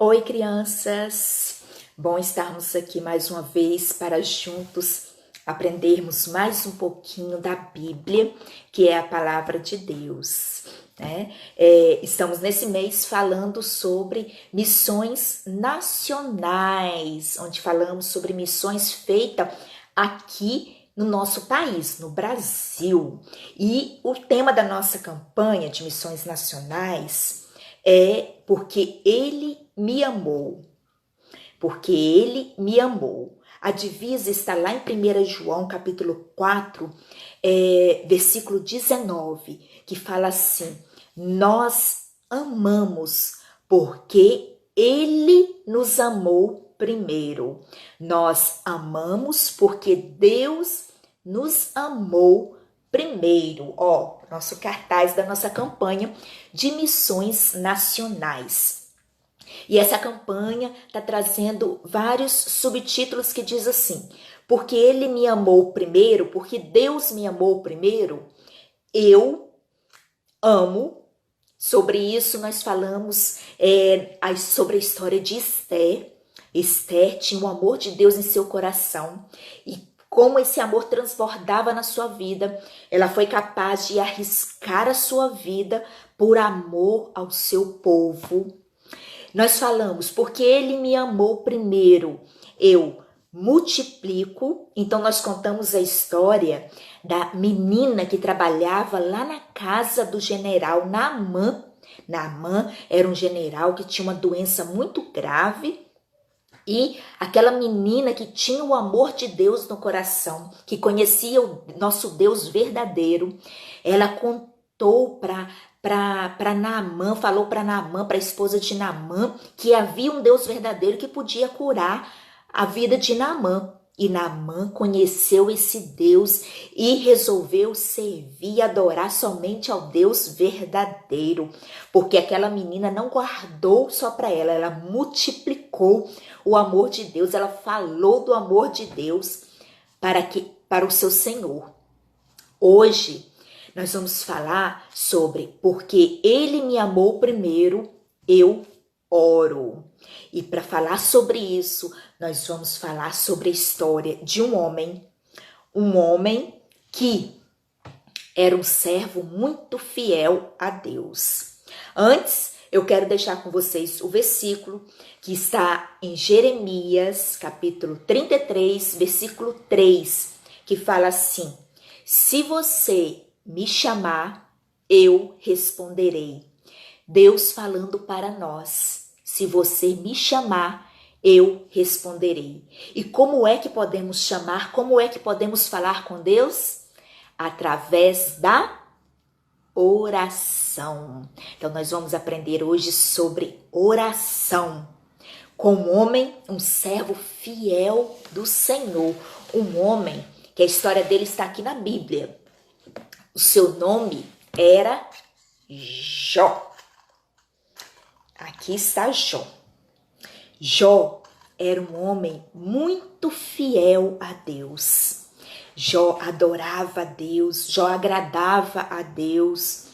Oi, crianças! Bom estarmos aqui mais uma vez para juntos aprendermos mais um pouquinho da Bíblia, que é a palavra de Deus, né? Estamos nesse mês falando sobre missões nacionais, onde falamos sobre missões feitas aqui no nosso país, no Brasil. E o tema da nossa campanha de missões nacionais é porque Ele me amou. Porque Ele me amou. A divisa está lá em 1 João, capítulo 4, versículo 19, que fala assim: nós amamos porque Ele nos amou primeiro. Nós amamos porque Deus nos amou primeiro. Nosso cartaz da nossa campanha de missões nacionais. E essa campanha está trazendo vários subtítulos que diz assim: porque Ele me amou primeiro, porque Deus me amou primeiro, eu amo. Sobre isso nós falamos sobre a história de Esther. Esther tinha o amor de Deus em seu coração e como esse amor transbordava na sua vida, ela foi capaz de arriscar a sua vida por amor ao seu povo. Nós falamos, porque Ele me amou primeiro, eu multiplico. Então nós contamos a história da menina que trabalhava lá na casa do general Naamã. Naamã era um general que tinha uma doença muito grave. E aquela menina que tinha o amor de Deus no coração, que conhecia o nosso Deus verdadeiro, ela contou para Naamã, falou para Naamã, para a esposa de Naamã, que havia um Deus verdadeiro que podia curar a vida de Naamã. E Naamã conheceu esse Deus e resolveu servir e adorar somente ao Deus verdadeiro. Porque aquela menina não guardou só para ela, ela multiplicou o amor de Deus, ela falou do amor de Deus para o seu Senhor. Hoje nós vamos falar sobre porque Ele me amou primeiro, eu oro. E para falar sobre isso, nós vamos falar sobre a história de um homem que era um servo muito fiel a Deus. Antes, eu quero deixar com vocês o versículo que está em Jeremias, capítulo 33, versículo 3, que fala assim: se você me chamar, eu responderei. Deus falando para nós: se você me chamar, eu responderei. E como é que podemos chamar? Como é que podemos falar com Deus? Através da oração. Então nós vamos aprender hoje sobre oração. Com um homem, um servo fiel do Senhor. Um homem que a história dele está aqui na Bíblia. O seu nome era Jó. Aqui está Jó. Jó era um homem muito fiel a Deus. Jó adorava a Deus, Jó agradava a Deus.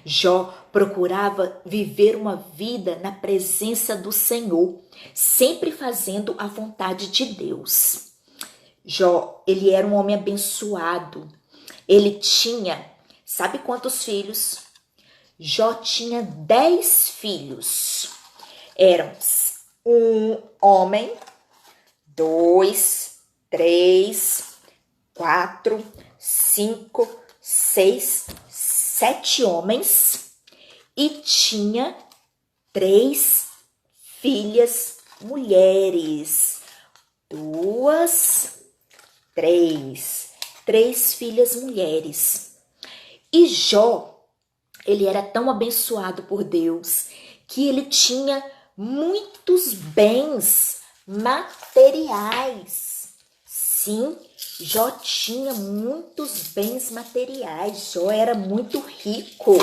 Jó procurava viver uma vida na presença do Senhor, sempre fazendo a vontade de Deus. Jó, ele era um homem abençoado. Ele tinha, sabe quantos filhos? Jó tinha 10 filhos. Eram um homem, 2, 3, 4, 5, 6, 7 homens e tinha 3 filhas mulheres. 2, 3. 3 filhas mulheres. E Jó, ele era tão abençoado por Deus que ele tinha muitos bens materiais. Sim, Jó tinha muitos bens materiais. Jó era muito rico.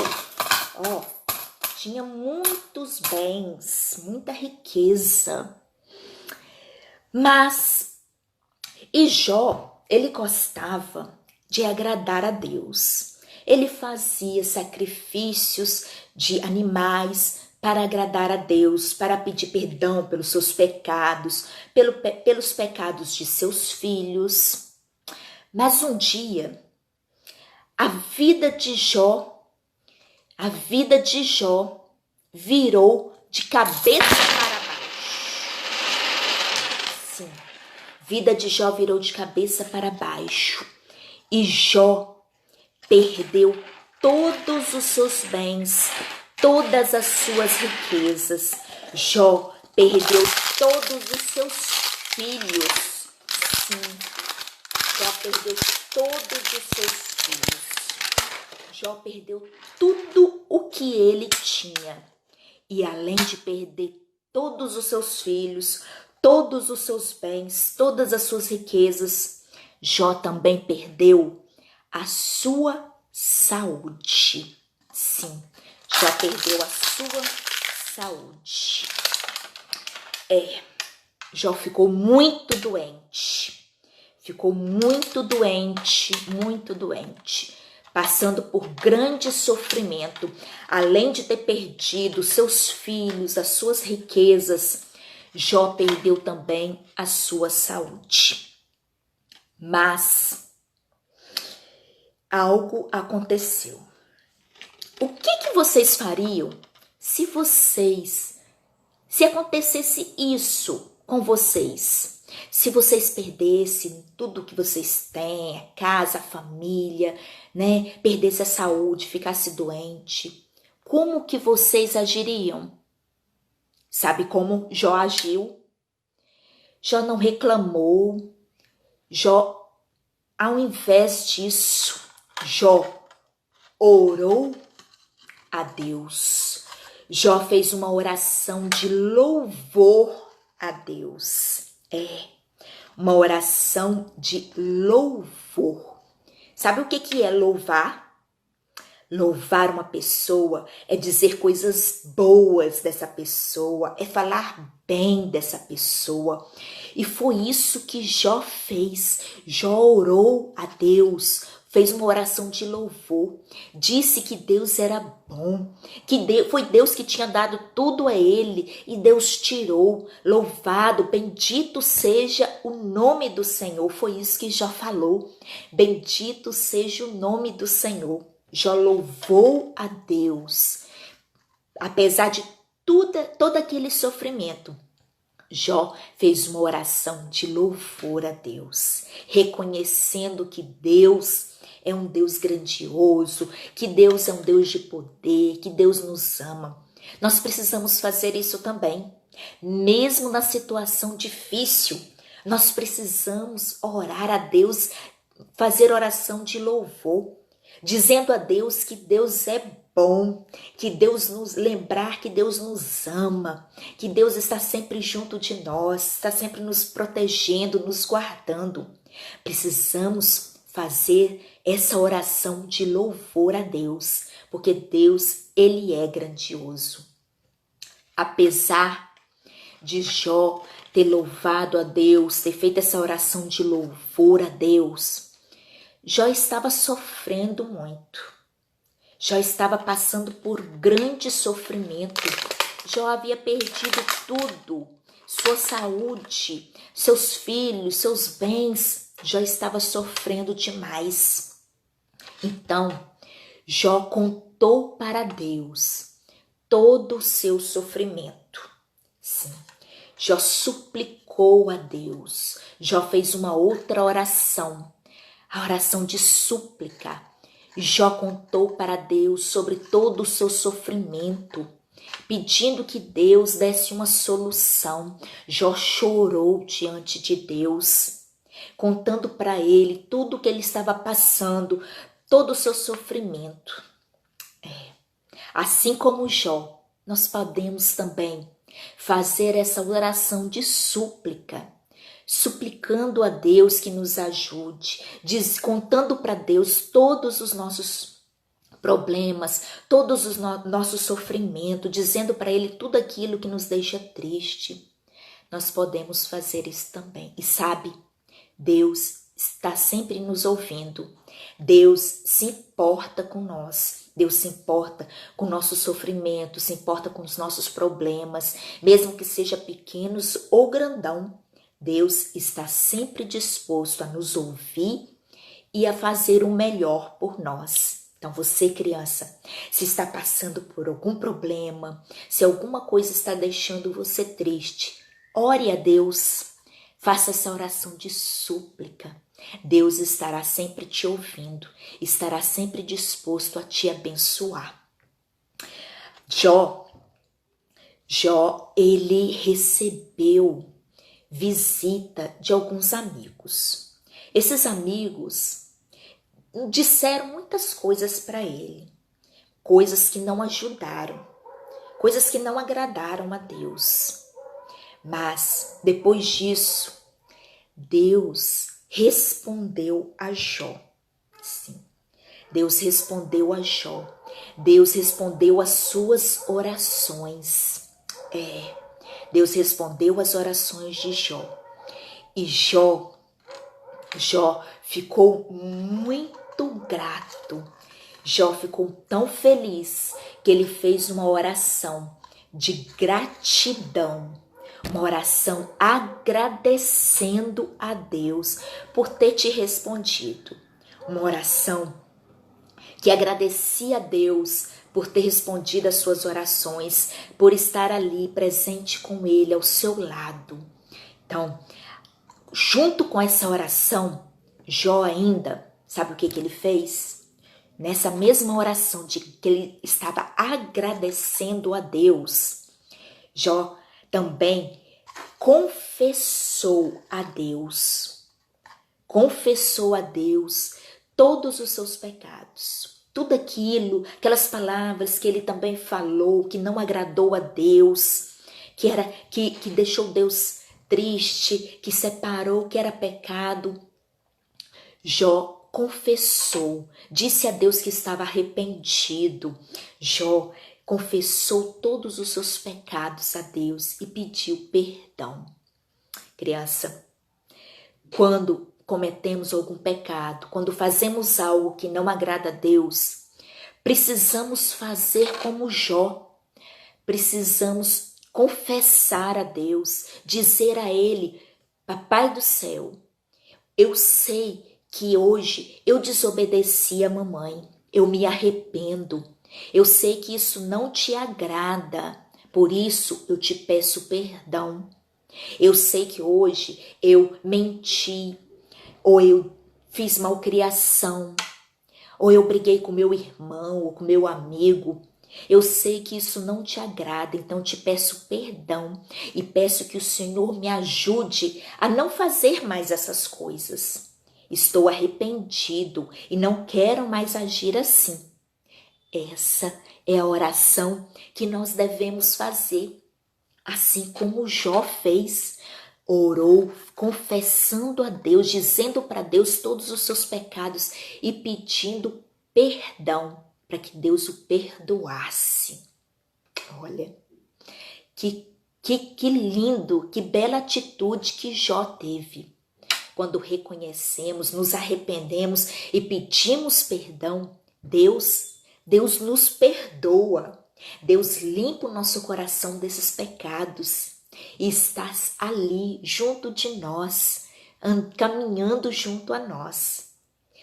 Tinha muitos bens, muita riqueza. E Jó, ele gostava de agradar a Deus. Ele fazia sacrifícios de animais para agradar a Deus, para pedir perdão pelos seus pecados, pelos pecados de seus filhos. Mas um dia, a vida de Jó virou de cabeça para baixo. Sim, vida de Jó virou de cabeça para baixo. E Jó perdeu todos os seus bens, todas as suas riquezas. Jó perdeu todos os seus filhos. Sim, Jó perdeu todos os seus filhos. Jó perdeu tudo o que ele tinha. E além de perder todos os seus filhos, todos os seus bens, todas as suas riquezas, Jó também perdeu a sua saúde. Sim, Jó perdeu a sua saúde. Jó ficou muito doente. Muito doente, passando por grande sofrimento. Além de ter perdido seus filhos, as suas riquezas, Jó perdeu também a sua saúde. Mas algo aconteceu. O que vocês fariam se acontecesse isso com vocês? Se vocês perdessem tudo que vocês têm, a casa, a família, né? Perdesse a saúde, ficasse doente, como que vocês agiriam? Sabe como Jó agiu? Jó não reclamou. Jó, ao invés disso, Jó orou a Deus. Jó fez uma oração de louvor a Deus. Uma oração de louvor. Sabe o que é louvar? Louvar uma pessoa é dizer coisas boas dessa pessoa, é falar bem dessa pessoa. E foi isso que Jó fez. Jó orou a Deus, fez uma oração de louvor, disse que Deus era bom, que foi Deus que tinha dado tudo a ele e Deus tirou. Louvado, bendito seja o nome do Senhor. Foi isso que Jó falou. Bendito seja o nome do Senhor. Jó louvou a Deus. Apesar de todo aquele sofrimento, Jó fez uma oração de louvor a Deus, reconhecendo que Deus é um Deus grandioso, que Deus é um Deus de poder, que Deus nos ama. Nós precisamos fazer isso também. Mesmo na situação difícil, nós precisamos orar a Deus, fazer oração de louvor, dizendo a Deus que Deus é bom, que Deus lembrar que Deus nos ama, que Deus está sempre junto de nós, está sempre nos protegendo, nos guardando. Precisamos fazer essa oração de louvor a Deus, porque Deus, Ele é grandioso. Apesar de Jó ter louvado a Deus, ter feito essa oração de louvor a Deus, Jó estava sofrendo muito. Jó estava passando por grande sofrimento. Jó havia perdido tudo, sua saúde, seus filhos, seus bens. Jó estava sofrendo demais. Então, Jó contou para Deus todo o seu sofrimento. Sim, Jó suplicou a Deus. Jó fez uma outra oração, a oração de súplica. Jó contou para Deus sobre todo o seu sofrimento, pedindo que Deus desse uma solução. Jó chorou diante de Deus, contando para ele tudo o que ele estava passando, todo o seu sofrimento. Assim como Jó, nós podemos também fazer essa oração de súplica, suplicando a Deus que nos ajude, contando para Deus todos os nossos problemas, todos os nossos sofrimentos, dizendo para Ele tudo aquilo que nos deixa triste. Nós podemos fazer isso também. E sabe, Deus está sempre nos ouvindo. Deus se importa com nós. Deus se importa com o nosso sofrimento, se importa com os nossos problemas, mesmo que seja pequenos ou grandão. Deus está sempre disposto a nos ouvir e a fazer o melhor por nós. Então você, criança, se está passando por algum problema, se alguma coisa está deixando você triste, ore a Deus, faça essa oração de súplica. Deus estará sempre te ouvindo, estará sempre disposto a te abençoar. Jó, ele recebeu visita de alguns amigos. Esses amigos disseram muitas coisas para ele, coisas que não ajudaram, coisas que não agradaram a Deus. Mas depois disso, Deus respondeu a Jó. Sim, Deus respondeu a Jó. Deus respondeu às suas orações. Deus respondeu às orações de Jó. E Jó ficou muito grato. Jó ficou tão feliz que ele fez uma oração de gratidão. Uma oração agradecendo a Deus por ter te respondido. Uma oração que agradecia a Deus por ter respondido às suas orações, por estar ali presente com ele ao seu lado. Então, junto com essa oração, Jó ainda, sabe o que ele fez? Nessa mesma oração de que ele estava agradecendo a Deus, Jó também confessou a Deus todos os seus pecados, tudo aquelas palavras que ele também falou, que não agradou a Deus, que deixou Deus triste, que separou, que era pecado. Jó confessou, disse a Deus que estava arrependido. Jó confessou todos os seus pecados a Deus e pediu perdão. Criança, quando cometemos algum pecado, quando fazemos algo que não agrada a Deus, precisamos fazer como Jó. Precisamos confessar a Deus, dizer a Ele: Papai do céu, eu sei que hoje eu desobedeci a mamãe, eu me arrependo. Eu sei que isso não te agrada, por isso eu te peço perdão. Eu sei que hoje eu menti, ou eu fiz malcriação, ou eu briguei com meu irmão ou com meu amigo. Eu sei que isso não te agrada, então te peço perdão e peço que o Senhor me ajude a não fazer mais essas coisas. Estou arrependido e não quero mais agir assim. Essa é a oração que nós devemos fazer, assim como Jó fez. Orou confessando a Deus, dizendo para Deus todos os seus pecados e pedindo perdão para que Deus o perdoasse. Olha, que lindo, que bela atitude que Jó teve. Quando reconhecemos, nos arrependemos e pedimos perdão, Deus nos perdoa. Deus limpa o nosso coração desses pecados e está ali junto de nós, caminhando junto a nós.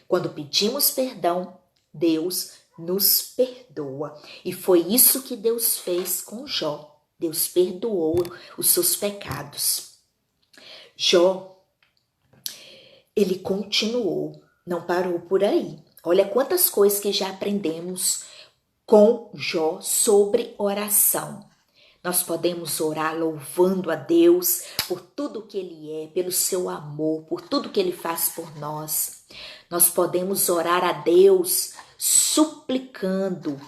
Quando pedimos perdão, Deus nos perdoa. E foi isso que Deus fez com Jó. Deus perdoou os seus pecados. Jó, ele continuou, não parou por aí. Olha quantas coisas que já aprendemos com Jó sobre oração. Nós podemos orar louvando a Deus por tudo que Ele é, pelo seu amor, por tudo que Ele faz por nós. Nós podemos orar a Deus suplicando,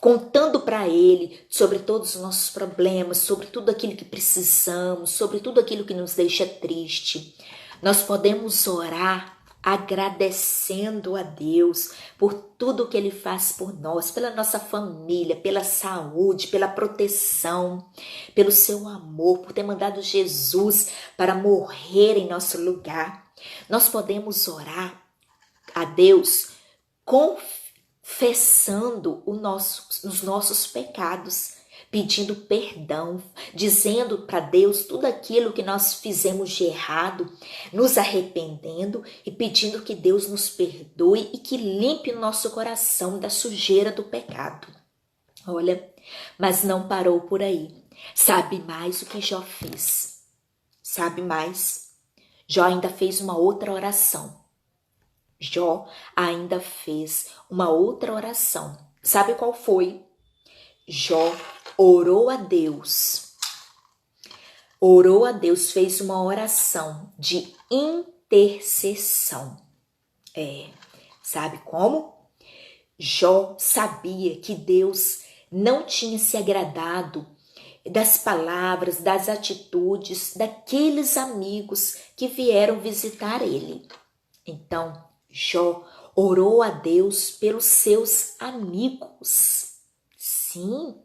contando para Ele sobre todos os nossos problemas, sobre tudo aquilo que precisamos, sobre tudo aquilo que nos deixa triste. Nós podemos orar agradecendo a Deus por tudo que Ele faz por nós, pela nossa família, pela saúde, pela proteção, pelo seu amor, por ter mandado Jesus para morrer em nosso lugar. Nós podemos orar a Deus confessando os nossos pecados, pedindo perdão, dizendo para Deus tudo aquilo que nós fizemos de errado, nos arrependendo e pedindo que Deus nos perdoe e que limpe o nosso coração da sujeira do pecado. Olha, mas não parou por aí. Sabe mais o que Jó fez? Sabe mais? Jó ainda fez uma outra oração. Jó ainda fez uma outra oração. Sabe qual foi? Jó orou a Deus. Orou a Deus, fez uma oração de intercessão. Sabe como? Jó sabia que Deus não tinha se agradado das palavras, das atitudes daqueles amigos que vieram visitar ele. Então, Jó orou a Deus pelos seus amigos. Sim,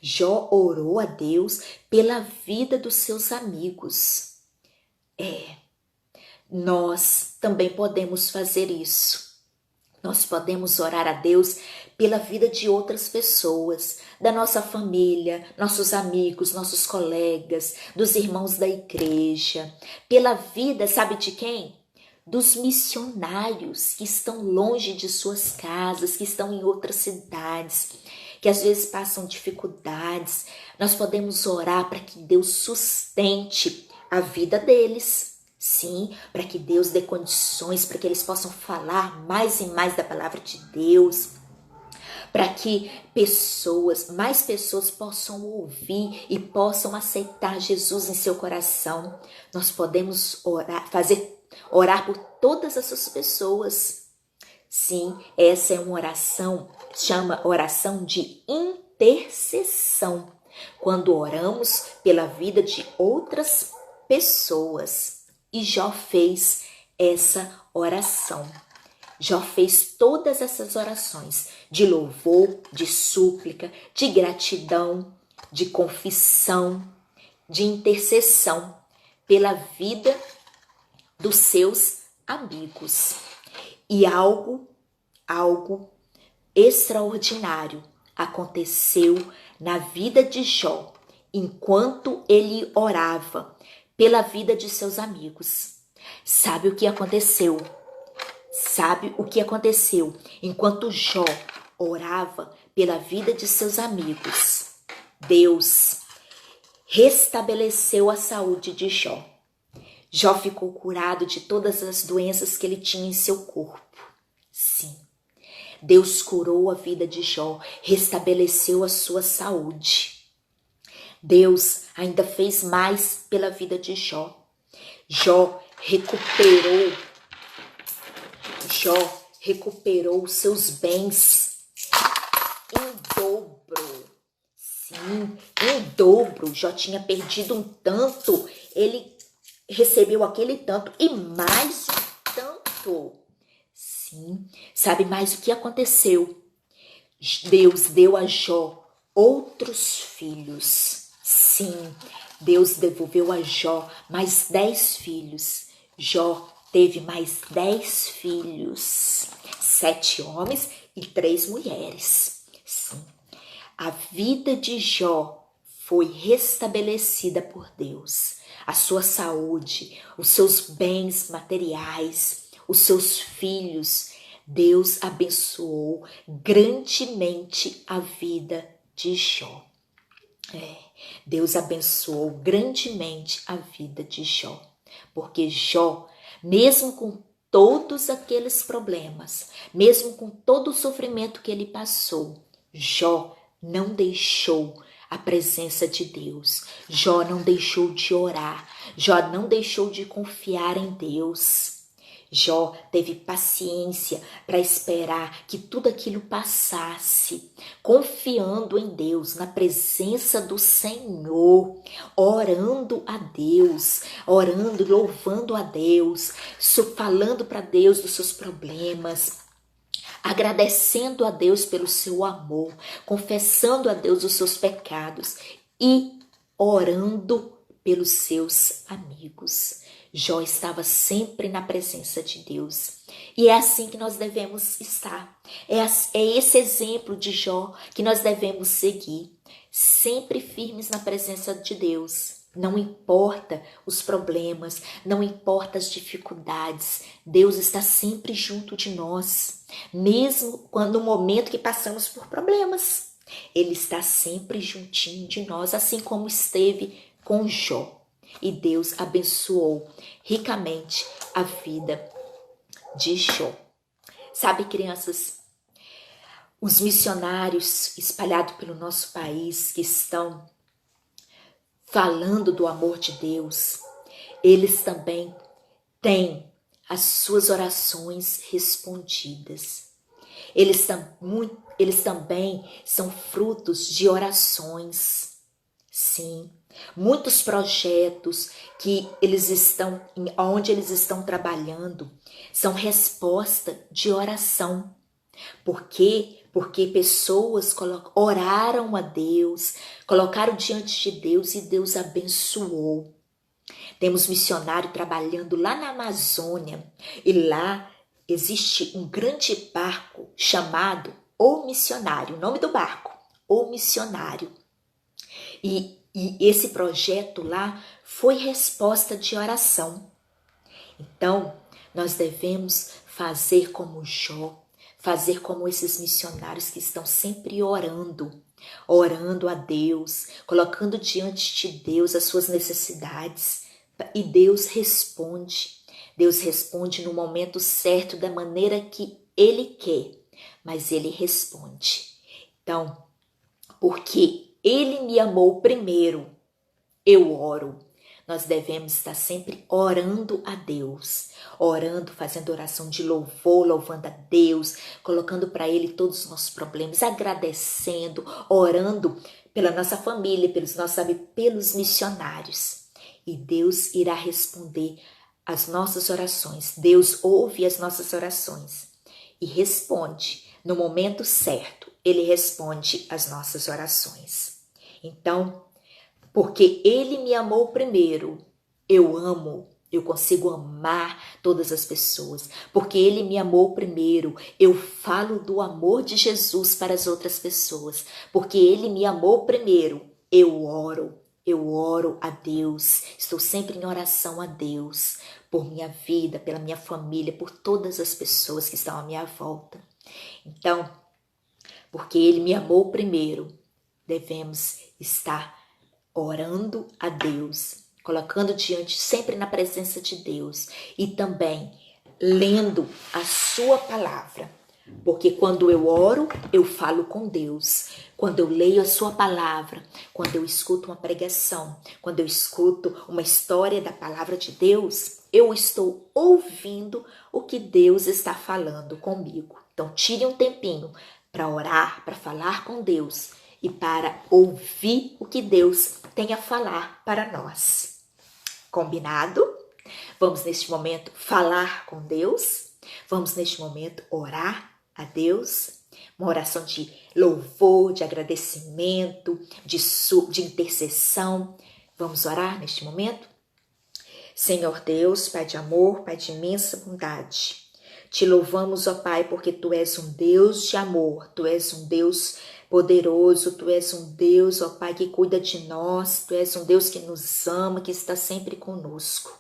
Jó orou a Deus pela vida dos seus amigos. Nós também podemos fazer isso. Nós podemos orar a Deus pela vida de outras pessoas, da nossa família, nossos amigos, nossos colegas, dos irmãos da igreja, pela vida, sabe de quem? Dos missionários que estão longe de suas casas, que estão em outras cidades, que às vezes passam dificuldades. Nós podemos orar para que Deus sustente a vida deles. Sim, para que Deus dê condições, para que eles possam falar mais e mais da palavra de Deus, para que mais pessoas possam ouvir e possam aceitar Jesus em seu coração. Nós podemos orar por todas essas pessoas. Sim, essa é uma oração, chama oração de intercessão, quando oramos pela vida de outras pessoas. E Jó fez essa oração. Jó fez todas essas orações de louvor, de súplica, de gratidão, de confissão, de intercessão pela vida dos seus amigos. E algo extraordinário aconteceu na vida de Jó enquanto ele orava pela vida de seus amigos. Sabe o que aconteceu? Sabe o que aconteceu enquanto Jó orava pela vida de seus amigos? Deus restabeleceu a saúde de Jó. Jó ficou curado de todas as doenças que ele tinha em seu corpo. Sim, Deus curou a vida de Jó, restabeleceu a sua saúde. Deus ainda fez mais pela vida de Jó. Jó recuperou seus bens em dobro. Sim, em dobro. Jó tinha perdido um tanto, ele recebeu aquele tanto e mais um tanto. Sim, sabe mais o que aconteceu? Deus deu a Jó outros filhos. Sim, Deus devolveu a Jó mais 10 filhos. Jó teve mais 10 filhos, 7 homens e 3 mulheres. Sim, a vida de Jó foi restabelecida por Deus. A sua saúde, os seus bens materiais, os seus filhos. Deus abençoou grandemente a vida de Jó. Deus abençoou grandemente a vida de Jó, porque Jó, mesmo com todos aqueles problemas, mesmo com todo o sofrimento que ele passou, Jó não deixou a presença de Deus. Jó não deixou de orar, Jó não deixou de confiar em Deus. Jó teve paciência para esperar que tudo aquilo passasse, confiando em Deus, na presença do Senhor, orando a Deus, orando, louvando a Deus, falando para Deus dos seus problemas, agradecendo a Deus pelo seu amor, confessando a Deus os seus pecados e orando pelos seus amigos. Jó estava sempre na presença de Deus. E é assim que nós devemos estar. É esse exemplo de Jó que nós devemos seguir, sempre firmes na presença de Deus. Não importa os problemas, não importa as dificuldades, Deus está sempre junto de nós, mesmo quando no momento que passamos por problemas. Ele está sempre juntinho de nós, assim como esteve com Jó. E Deus abençoou ricamente a vida de Jó. Sabe, crianças, os missionários espalhados pelo nosso país que estão falando do amor de Deus, eles também têm as suas orações respondidas. Eles também são frutos de orações. Sim, muitos projetos que onde eles estão trabalhando são resposta de oração. Por quê? Porque pessoas oraram a Deus, colocaram diante de Deus e Deus abençoou. Temos missionário trabalhando lá na Amazônia e lá existe um grande barco chamado O Missionário, o nome do barco, O Missionário. E esse projeto lá foi resposta de oração. Então, nós devemos fazer como Jó, fazer como esses missionários que estão sempre orando a Deus, colocando diante de Deus as suas necessidades. E Deus responde. Deus responde no momento certo, da maneira que Ele quer, mas Ele responde. Então, porque Ele me amou primeiro, eu oro. Nós devemos estar sempre orando a Deus, orando, fazendo oração de louvor, louvando a Deus, colocando para Ele todos os nossos problemas, agradecendo, orando pela nossa família, pelos missionários. E Deus irá responder as nossas orações. Deus ouve as nossas orações e responde no momento certo. Ele responde as nossas orações. Então, porque Ele me amou primeiro, eu consigo amar todas as pessoas. Porque Ele me amou primeiro, eu falo do amor de Jesus para as outras pessoas. Porque Ele me amou primeiro, eu oro a Deus, estou sempre em oração a Deus, por minha vida, pela minha família, por todas as pessoas que estão à minha volta. Então, porque Ele me amou primeiro, devemos estar orando a Deus, colocando diante, sempre na presença de Deus, e também lendo a sua palavra. Porque quando eu oro, eu falo com Deus. Quando eu leio a sua palavra, quando eu escuto uma pregação, quando eu escuto uma história da palavra de Deus, eu estou ouvindo o que Deus está falando comigo. Então, tire um tempinho para orar, para falar com Deus e para ouvir o que Deus tem a falar para nós. Combinado? Vamos neste momento falar com Deus. Vamos neste momento orar a Deus. Uma oração de louvor, de agradecimento, de intercessão. Vamos orar neste momento? Senhor Deus, Pai de amor, Pai de imensa bondade, te louvamos, ó Pai, porque Tu és um Deus de amor, Tu és um Deus poderoso, Tu és um Deus, ó Pai, que cuida de nós, Tu és um Deus que nos ama, que está sempre conosco.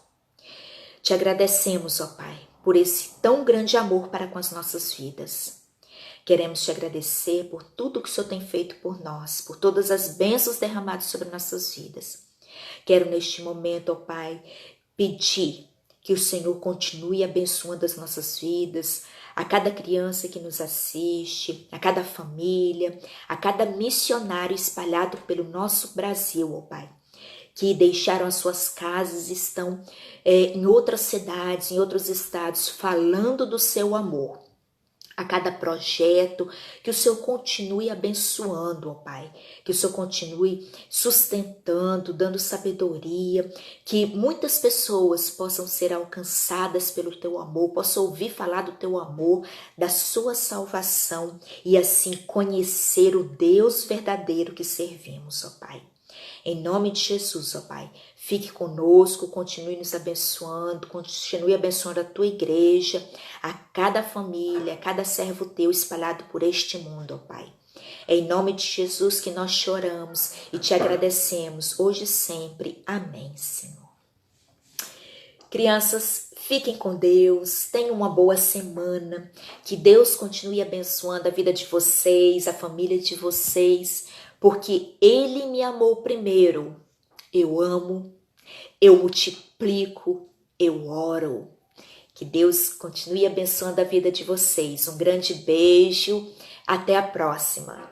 Te agradecemos, ó Pai, por esse tão grande amor para com as nossas vidas. Queremos te agradecer por tudo que o Senhor tem feito por nós, por todas as bênçãos derramadas sobre nossas vidas. Quero neste momento, ó Pai, pedir que o Senhor continue abençoando as nossas vidas, a cada criança que nos assiste, a cada família, a cada missionário espalhado pelo nosso Brasil, ó Pai, que deixaram as suas casas e estão em outras cidades, em outros estados, falando do seu amor. A cada projeto, que o Senhor continue abençoando, ó Pai, que o Senhor continue sustentando, dando sabedoria, que muitas pessoas possam ser alcançadas pelo Teu amor, possam ouvir falar do Teu amor, da sua salvação e assim conhecer o Deus verdadeiro que servimos, ó Pai. Em nome de Jesus, ó Pai, fique conosco, continue nos abençoando, continue abençoando a tua igreja, a cada família, a cada servo teu espalhado por este mundo, ó Pai. É em nome de Jesus que nós choramos e te agradecemos hoje e sempre. Amém, Senhor. Crianças, fiquem com Deus, tenham uma boa semana, que Deus continue abençoando a vida de vocês, a família de vocês, porque Ele me amou primeiro. Eu amo, eu multiplico, eu oro. Que Deus continue abençoando a vida de vocês. Um grande beijo, até a próxima.